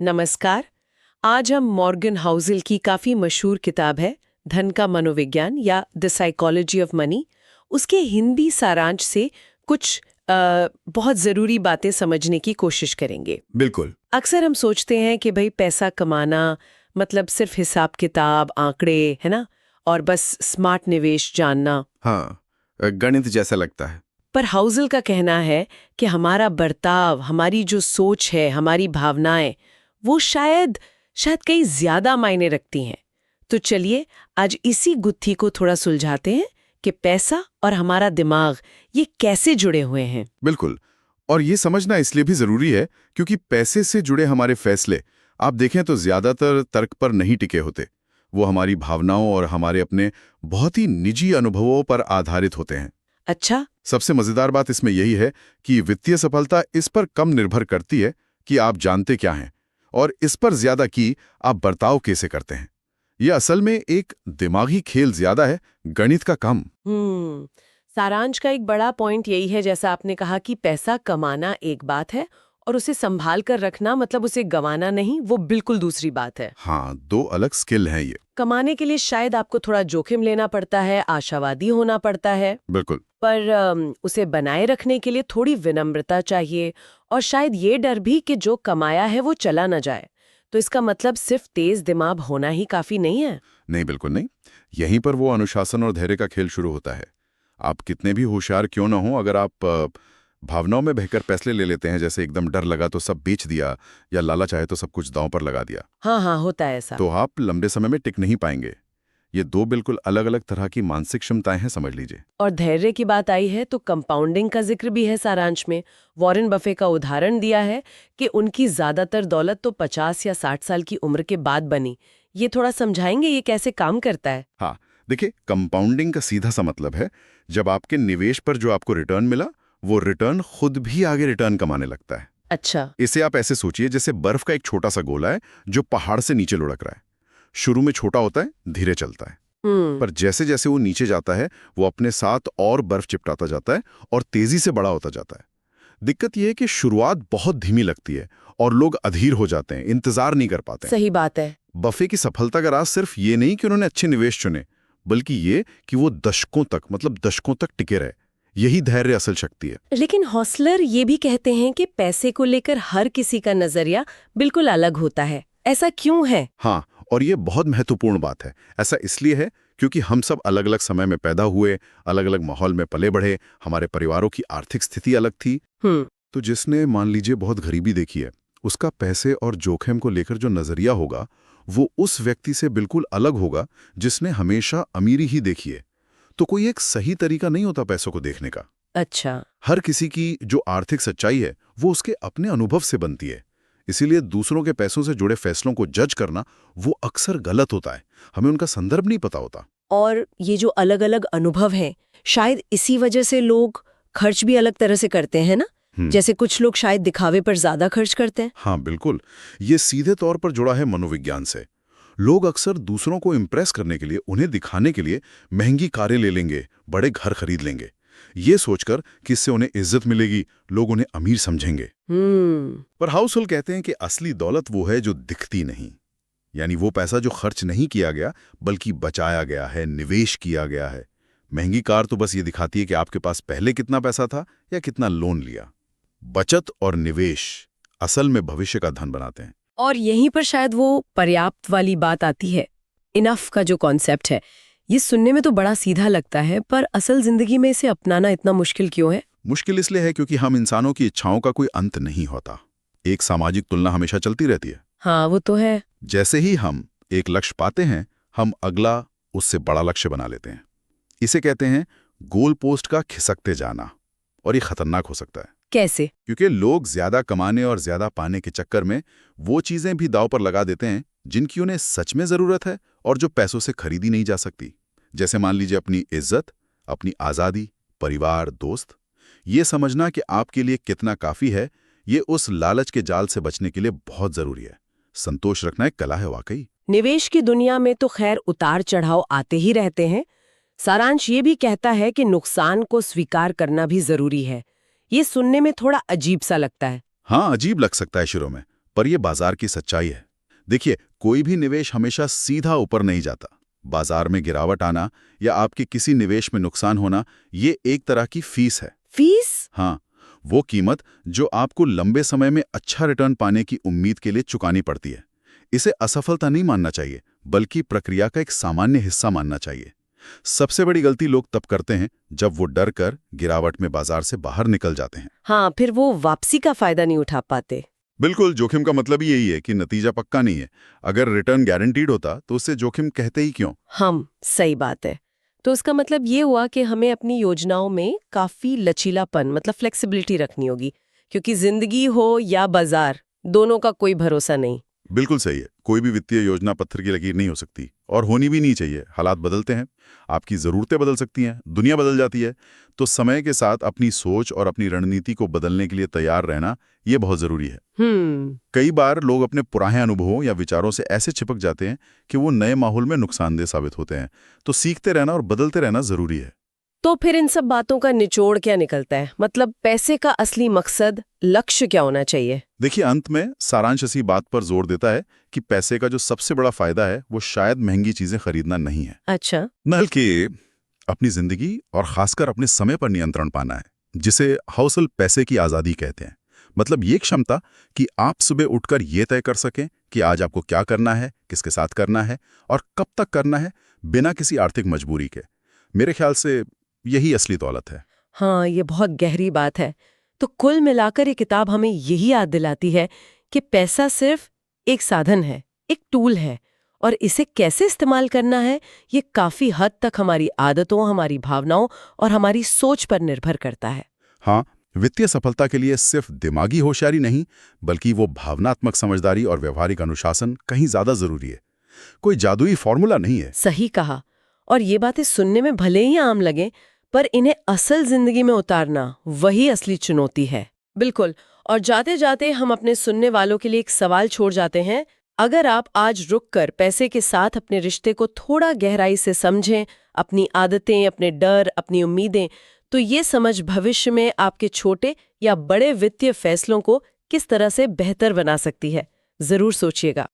नमस्कार। आज हम मॉर्गन हाउसेल की काफी मशहूर किताब है धन का मनोविज्ञान या द साइकोलॉजी ऑफ मनी, उसके हिंदी सारांश से कुछ बहुत जरूरी बातें समझने की कोशिश करेंगे। बिल्कुल। अक्सर हम सोचते हैं कि भाई पैसा कमाना मतलब सिर्फ हिसाब किताब आंकड़े है ना, और बस स्मार्ट निवेश जानना। हाँ, गणित जैसा लगता है। पर हाउसेल का कहना है कि हमारा बर्ताव, हमारी जो सोच है, हमारी भावनाएं, वो शायद कई ज्यादा मायने रखती हैं। तो चलिए आज इसी गुत्थी को थोड़ा सुलझाते हैं कि पैसा और हमारा दिमाग ये कैसे जुड़े हुए हैं। बिल्कुल। और ये समझना इसलिए भी जरूरी है क्योंकि पैसे से जुड़े हमारे फैसले आप देखें तो ज्यादातर तर्क पर नहीं टिके होते। वो हमारी भावनाओं और हमारे अपने बहुत ही निजी अनुभवों पर आधारित होते हैं। अच्छा। सबसे मजेदार बात इसमें यही है कि वित्तीय सफलता इस पर कम निर्भर करती है कि आप जानते क्या हैं, और इस पर ज्यादा कि आप बर्ताव कैसे करते हैं। यह असल में एक दिमागी खेल ज्यादा है, गणित का कम। सारांश का एक बड़ा पॉइंट यही है, जैसा आपने कहा कि पैसा कमाना एक बात है और उसे संभाल कर रखना मतलब उसे गंवाना नहीं, वो बिल्कुल दूसरी बात है। हाँ, दो अलग स्किल हैं ये। कमाने के लिए शायद आपको थोड़ा जोखिम लेना पड़ता है, आशावादी होना पड़ता है। बिल्कुल। पर उसे बनाए रखने के लिए थोड़ी विनम्रता चाहिए, और शायद ये डर भी कि जो कमाया है वो चला न जाए। तो इसका मतलब सिर्फ तेज दिमाग होना ही काफी नहीं है। नहीं, बिल्कुल नहीं। यहीं पर वो अनुशासन और धैर्य का खेल शुरू होता है। आप कितने भी होशियार क्यों ना हो, अगर आप भावनाओं में बहकर फैसले ले लेते हैं, जैसे एकदम डर लगा तो सब बेच दिया, या लालच आए तो सब कुछ दांव पर लगा दिया, हाँ हाँ, होता है ऐसा। तो आप लंबे समय में टिक नहीं पाएंगे। ये दो बिल्कुल अलग अलग तरह की मानसिक क्षमताएं हैं, समझ लीजिए। और धैर्य की बात आई है तो कंपाउंडिंग का जिक्र भी है सारांश में। वॉरेन बफे का उदाहरण दिया है कि उनकी ज्यादातर दौलत तो 50 या 60 साल की उम्र के बाद बनी। ये थोड़ा समझाएंगे ये कैसे काम करता है? हाँ, देखिए, कंपाउंडिंग का सीधा सा मतलब है जब आपके निवेश पर जो आपको रिटर्न मिला, वो रिटर्न खुद भी आगे रिटर्न कमाने लगता है। अच्छा। इसे आप ऐसे सोचिए जैसे बर्फ का एक छोटा सा गोला है जो पहाड़ से नीचे लुढ़क रहा है। शुरू में छोटा होता है, धीरे चलता है, पर जैसे जैसे वो नीचे जाता है वो अपने साथ और बर्फ चिपटाता जाता है और तेजी से बड़ा होता जाता है। दिक्कत यह है कि शुरुआत बहुत धीमी लगती है और लोग अधीर हो जाते हैं, इंतजार नहीं कर पाते। सही बात है। बफे की सफलता का राज सिर्फ ये नहीं कि उन्होंने अच्छे निवेश चुने, बल्कि ये कि वो दशकों तक टिके रहे। यही धैर्य असल शक्ति है। लेकिन हॉसलर ये भी कहते हैं कि पैसे को लेकर हर किसी का नजरिया बिल्कुल अलग होता है। ऐसा क्यों है? हाँ, और ये बहुत महत्वपूर्ण बात है। ऐसा इसलिए है क्योंकि हम सब अलग अलग समय में पैदा हुए, अलग अलग माहौल में पले बढ़े, हमारे परिवारों की आर्थिक स्थिति अलग थी। तो जिसने मान लीजिए बहुत गरीबी देखी है, उसका पैसे और जोखिम को लेकर जो नजरिया होगा वो उस व्यक्ति से बिल्कुल अलग होगा जिसने हमेशा अमीरी ही देखी है। तो कोई एक सही तरीका नहीं होता पैसों को देखने का। अच्छा। हर किसी की जो आर्थिक सच्चाई है वो उसके अपने अनुभव से बनती है। इसीलिए दूसरों के पैसों से जुड़े फैसलों को जज करना वो अक्सर गलत होता है। हमें उनका संदर्भ नहीं पता होता। और ये जो अलग अलग अनुभव हैं, शायद इसी वजह से लोग खर्च भी अलग तरह से करते हैं ना। जैसे कुछ लोग शायद दिखावे पर ज्यादा खर्च करते हैं। हाँ बिल्कुल, ये सीधे तौर पर जुड़ा है मनोविज्ञान से। लोग अक्सर दूसरों को इम्प्रेस करने के लिए, उन्हें दिखाने के लिए महंगी कारें ले लेंगे, बड़े घर खरीद लेंगे, ये सोचकर कि इससे उन्हें इज्जत मिलेगी, लोग उन्हें अमीर समझेंगे। पर हाउसहोल्ड कहते हैं कि असली दौलत वो है जो दिखती नहीं, यानी वो पैसा जो खर्च नहीं किया गया बल्कि बचाया गया है, निवेश किया गया है। महंगी कार तो बस ये दिखाती है कि आपके पास पहले कितना पैसा था या कितना लोन लिया। बचत और निवेश असल में भविष्य का धन बनाते हैं। और यहीं पर शायद वो पर्याप्त वाली बात आती है। इनफ का जो कॉन्सेप्ट है, ये सुनने में तो बड़ा सीधा लगता है, पर असल जिंदगी में इसे अपनाना इतना मुश्किल क्यों है? मुश्किल इसलिए है क्योंकि हम इंसानों की इच्छाओं का कोई अंत नहीं होता। एक सामाजिक तुलना हमेशा चलती रहती है। हाँ, वो तो है। जैसे ही हम एक लक्ष्य पाते हैं, हम अगला उससे बड़ा लक्ष्य बना लेते हैं। इसे कहते हैं गोल पोस्ट का खिसकते जाना, और ये खतरनाक हो सकता है। कैसे? क्योंकि लोग ज्यादा कमाने और ज्यादा पाने के चक्कर में वो चीजें भी दांव पर लगा देते हैं जिनकी उन्हें सच में जरूरत है और जो पैसों से खरीदी नहीं जा सकती। जैसे मान लीजिए अपनी इज्जत, अपनी आजादी, परिवार, दोस्त। ये समझना कि आपके लिए कितना काफी है, ये उस लालच के जाल से बचने के लिए बहुत जरूरी है। संतोष रखना एक कला है वाकई। निवेश की दुनिया में तो खैर उतार चढ़ाव आते ही रहते हैं। सारांश ये भी कहता है कि नुकसान को स्वीकार करना भी जरूरी है। ये सुनने में थोड़ा अजीब सा लगता है। हाँ, अजीब लग सकता है शुरू में, पर यह बाजार की सच्चाई है। देखिए, कोई भी निवेश हमेशा सीधा ऊपर नहीं जाता। बाजार में गिरावट आना या आपके किसी निवेश में नुकसान होना, ये एक तरह की फीस है। फीस? हाँ, वो कीमत जो आपको लंबे समय में अच्छा रिटर्न पाने की उम्मीद के लिए चुकानी पड़ती है। इसे असफलता नहीं मानना चाहिए, बल्कि प्रक्रिया का एक सामान्य हिस्सा मानना चाहिए। सबसे बड़ी गलती लोग तब करते हैं जब वो डर कर गिरावट में बाजार से बाहर निकल जाते हैं। हाँ, फिर वो वापसी का फायदा नहीं उठा पाते। बिल्कुल, जोखिम का मतलब ही यही है कि नतीजा पक्का नहीं है। अगर रिटर्न गारंटीड होता तो उससे जोखिम कहते ही क्यों। सही बात है। तो इसका मतलब ये हुआ कि हमें अपनी योजनाओं में काफी लचीलापन मतलब फ्लेक्सिबिलिटी रखनी होगी, क्योंकि जिंदगी हो या बाजार, दोनों का कोई भरोसा नहीं। बिल्कुल सही है। कोई भी वित्तीय योजना पत्थर की लकीर नहीं हो सकती और होनी भी नहीं चाहिए। हालात बदलते हैं, आपकी ज़रूरतें बदल सकती हैं, दुनिया बदल जाती है। तो समय के साथ अपनी सोच और अपनी रणनीति को बदलने के लिए तैयार रहना ये बहुत ज़रूरी है। कई बार लोग अपने पुराने अनुभवों या विचारों से ऐसे चिपक जाते हैं कि वो नए माहौल में नुकसानदेह साबित होते हैं। तो सीखते रहना और बदलते रहना ज़रूरी है। तो फिर इन सब बातों का निचोड़ क्या निकलता है? मतलब पैसे का असली मकसद, लक्ष्य क्या होना चाहिए? देखिए, अंत में सारांश इसी बात पर जोर देता है कि पैसे का जो सबसे बड़ा फायदा है वो शायद महंगी चीजें खरीदना नहीं है। अच्छा। बल्कि अपनी जिंदगी और खासकर अपने समय पर नियंत्रण पाना है, जिसे हाउसल पैसे की आजादी कहते हैं। मतलब ये क्षमता कि आप सुबह उठकर ये तय कर सकें कि आज आपको क्या करना है, किसके साथ करना है और कब तक करना है, बिना किसी आर्थिक मजबूरी के। मेरे ख्याल से यही असली दौलत है। हाँ, ये बहुत गहरी बात है। तो कुल मिलाकर ये किताब हमें यही याद दिलाती है कि पैसा सिर्फ एक साधन है, एक टूल है, और इसे कैसे इस्तेमाल करना है ये काफी हद तक हमारी आदतों, हमारी भावनाओं और हमारी सोच पर निर्भर करता है। हाँ, वित्तीय सफलता के लिए सिर्फ दिमागी होशियारी नहीं, बल्कि वो भावनात्मक समझदारी और व्यवहारिक अनुशासन कहीं ज्यादा जरूरी है। कोई जादुई फॉर्मूला नहीं है। सही कहा। और ये बातें सुनने में भले ही आम लगें, पर इन्हें असल जिंदगी में उतारना वही असली चुनौती है। बिल्कुल। और जाते जाते हम अपने सुनने वालों के लिए एक सवाल छोड़ जाते हैं। अगर आप आज रुककर पैसे के साथ अपने रिश्ते को थोड़ा गहराई से समझें, अपनी आदतें, अपने डर, अपनी उम्मीदें, तो ये समझ भविष्य में आपके छोटे या बड़े वित्तीय फैसलों को किस तरह से बेहतर बना सकती है। जरूर सोचिएगा।